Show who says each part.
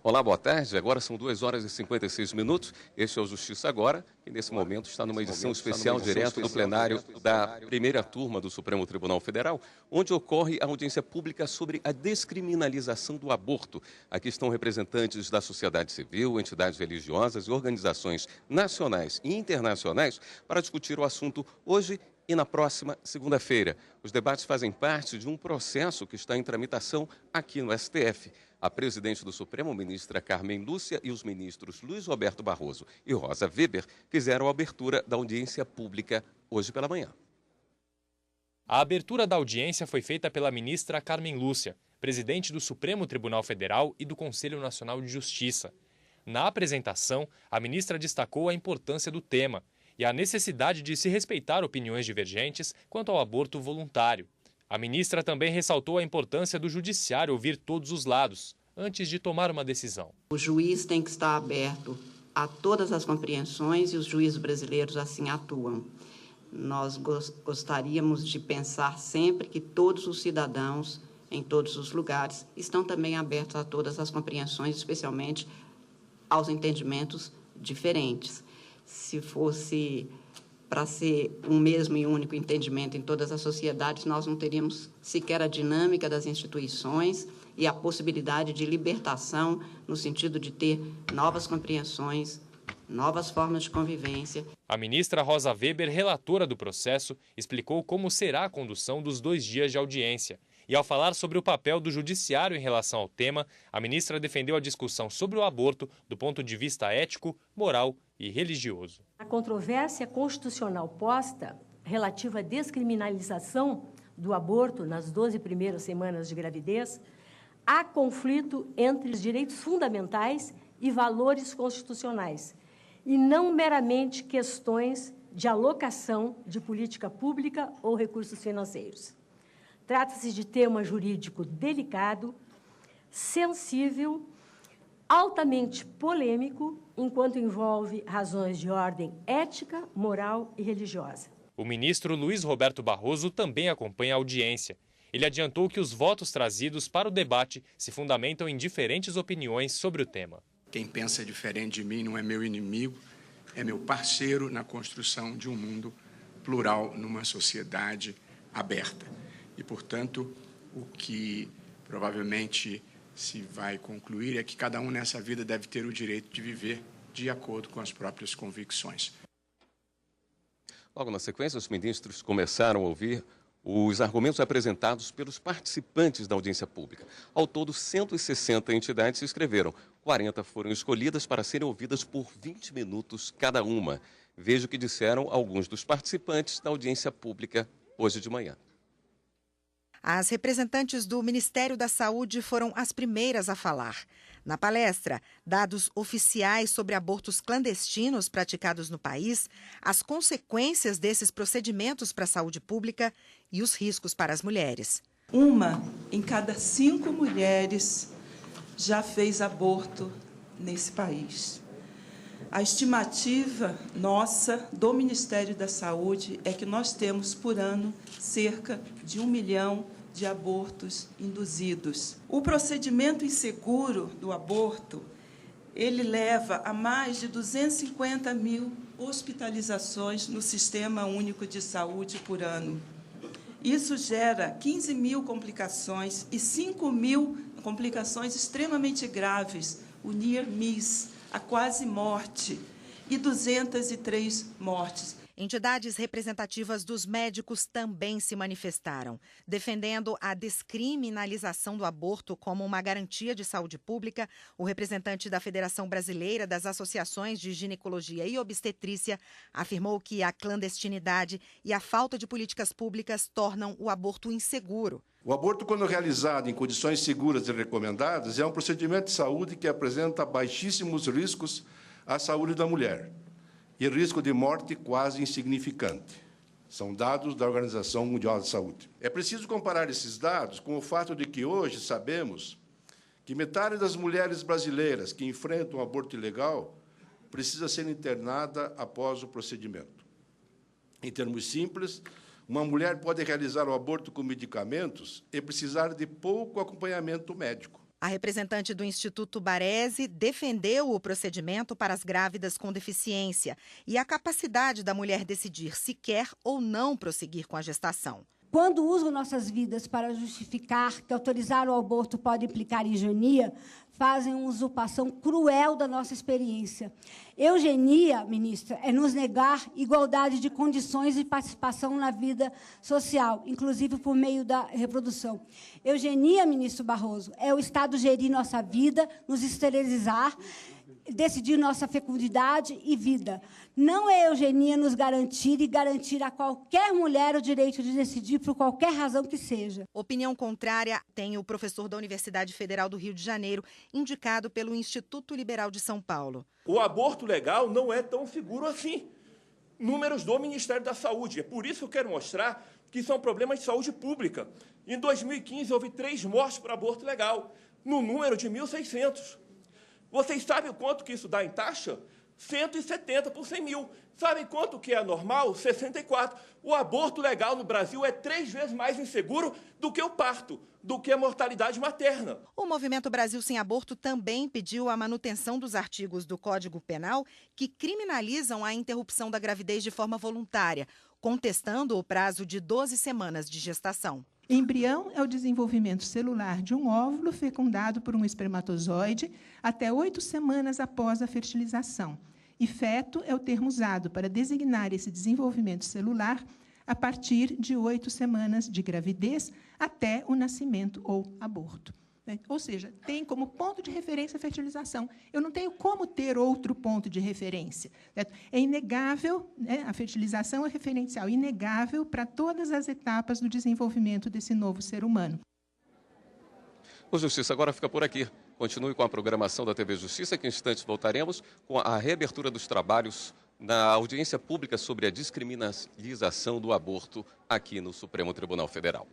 Speaker 1: Olá, boa tarde. Agora são 2h56. Este é o Justiça Agora, que nesse momento está numa edição especial direto do plenário da primeira turma do Supremo Tribunal Federal, onde ocorre a audiência pública sobre a descriminalização do aborto. Aqui estão representantes da sociedade civil, entidades religiosas e organizações nacionais e internacionais para discutir o assunto hoje e na próxima segunda-feira. Os debates fazem parte de um processo que está em tramitação aqui no STF. A presidente do Supremo, ministra Carmen Lúcia, e os ministros Luiz Roberto Barroso e Rosa Weber fizeram a abertura da audiência pública hoje pela manhã.
Speaker 2: A abertura da audiência foi feita pela ministra Carmen Lúcia, presidente do Supremo Tribunal Federal e do Conselho Nacional de Justiça. Na apresentação, a ministra destacou a importância do tema e a necessidade de se respeitar opiniões divergentes quanto ao aborto voluntário. A ministra também ressaltou a importância do judiciário ouvir todos os lados, antes de tomar uma decisão.
Speaker 3: O juiz tem que estar aberto a todas as compreensões e os juízes brasileiros assim atuam. Nós gostaríamos de pensar sempre que todos os cidadãos, em todos os lugares, estão também abertos a todas as compreensões, especialmente aos entendimentos diferentes. Se fosse para ser um mesmo e único entendimento em todas as sociedades, nós não teríamos sequer a dinâmica das instituições e a possibilidade de libertação no sentido de ter novas compreensões, novas formas de convivência.
Speaker 2: A ministra Rosa Weber, relatora do processo, explicou como será a condução dos 2 dias de audiência. E ao falar sobre o papel do judiciário em relação ao tema, a ministra defendeu a discussão sobre o aborto do ponto de vista ético, moral e religioso.
Speaker 4: A controvérsia constitucional posta relativa à descriminalização do aborto nas 12 primeiras semanas de gravidez, há conflito entre os direitos fundamentais e valores constitucionais, e não meramente questões de alocação de política pública ou recursos financeiros. Trata-se de tema jurídico delicado, sensível, altamente polêmico, enquanto envolve razões de ordem ética, moral e religiosa.
Speaker 2: O ministro Luiz Roberto Barroso também acompanha a audiência. Ele adiantou que os votos trazidos para o debate se fundamentam em diferentes opiniões sobre o tema.
Speaker 5: Quem pensa diferente de mim não é meu inimigo, é meu parceiro na construção de um mundo plural numa sociedade aberta. E, portanto, o que provavelmente se vai concluir é que cada um nessa vida deve ter o direito de viver de acordo com as próprias convicções.
Speaker 1: Logo na sequência, os ministros começaram a ouvir os argumentos apresentados pelos participantes da audiência pública. Ao todo, 160 entidades se inscreveram. 40 foram escolhidas para serem ouvidas por 20 minutos cada uma. Veja o que disseram alguns dos participantes da audiência pública hoje de manhã.
Speaker 6: As representantes do Ministério da Saúde foram as primeiras a falar. Na palestra, dados oficiais sobre abortos clandestinos praticados no país, as consequências desses procedimentos para a saúde pública e os riscos para as mulheres.
Speaker 7: 1 em cada 5 mulheres já fez aborto nesse país. A estimativa nossa do Ministério da Saúde é que nós temos por ano cerca de 1 milhão de abortos induzidos. O procedimento inseguro do aborto, ele leva a mais de 250 mil hospitalizações no Sistema Único de Saúde por ano. Isso gera 15 mil complicações e 5 mil complicações extremamente graves, o near miss, a quase morte, e 203 mortes.
Speaker 6: Entidades representativas dos médicos também se manifestaram, defendendo a descriminalização do aborto como uma garantia de saúde pública. O representante da Federação Brasileira das Associações de Ginecologia e Obstetrícia afirmou que a clandestinidade e a falta de políticas públicas tornam o aborto inseguro.
Speaker 8: O aborto, quando realizado em condições seguras e recomendadas, é um procedimento de saúde que apresenta baixíssimos riscos à saúde da mulher e risco de morte quase insignificante. São dados da Organização Mundial da Saúde. É preciso comparar esses dados com o fato de que hoje sabemos que metade das mulheres brasileiras que enfrentam o aborto ilegal precisa ser internada após o procedimento. Em termos simples, uma mulher pode realizar o aborto com medicamentos e precisar de pouco acompanhamento médico.
Speaker 6: A representante do Instituto Baresi defendeu o procedimento para as grávidas com deficiência e a capacidade da mulher decidir se quer ou não prosseguir com a gestação.
Speaker 9: Quando usam nossas vidas para justificar que autorizar o aborto pode implicar eugenia, fazem uma usurpação cruel da nossa experiência. Eugenia, ministra, é nos negar igualdade de condições e participação na vida social, inclusive por meio da reprodução. Eugenia, ministro Barroso, é o Estado gerir nossa vida, nos esterilizar, decidir nossa fecundidade e vida. Não é eugenia nos garantir e garantir a qualquer mulher o direito de decidir por qualquer razão que seja.
Speaker 6: Opinião contrária tem o professor da Universidade Federal do Rio de Janeiro, indicado pelo Instituto Liberal de São Paulo.
Speaker 10: O aborto legal não é tão seguro assim. Números do Ministério da Saúde. É por isso que eu quero mostrar que são problemas de saúde pública. Em 2015, houve 3 mortes por aborto legal, no número de 1.600. Vocês sabem o quanto que isso dá em taxa? 170 por 100 mil. Sabem quanto que é normal? 64. O aborto legal no Brasil é 3 vezes mais inseguro do que o parto, do que a mortalidade materna.
Speaker 6: O Movimento Brasil Sem Aborto também pediu a manutenção dos artigos do Código Penal que criminalizam a interrupção da gravidez de forma voluntária, contestando o prazo de 12 semanas de gestação.
Speaker 11: Embrião é o desenvolvimento celular de um óvulo fecundado por um espermatozoide até 8 semanas após a fertilização. E feto é o termo usado para designar esse desenvolvimento celular a partir de 8 semanas de gravidez até o nascimento ou aborto. Ou seja, tem como ponto de referência a fertilização. Eu não tenho como ter outro ponto de referência. Certo? É inegável, a fertilização é referencial, inegável para todas as etapas do desenvolvimento desse novo ser humano.
Speaker 1: O Justiça agora fica por aqui. Continue com a programação da TV Justiça, que em instantes voltaremos com a reabertura dos trabalhos na audiência pública sobre a descriminalização do aborto aqui no Supremo Tribunal Federal.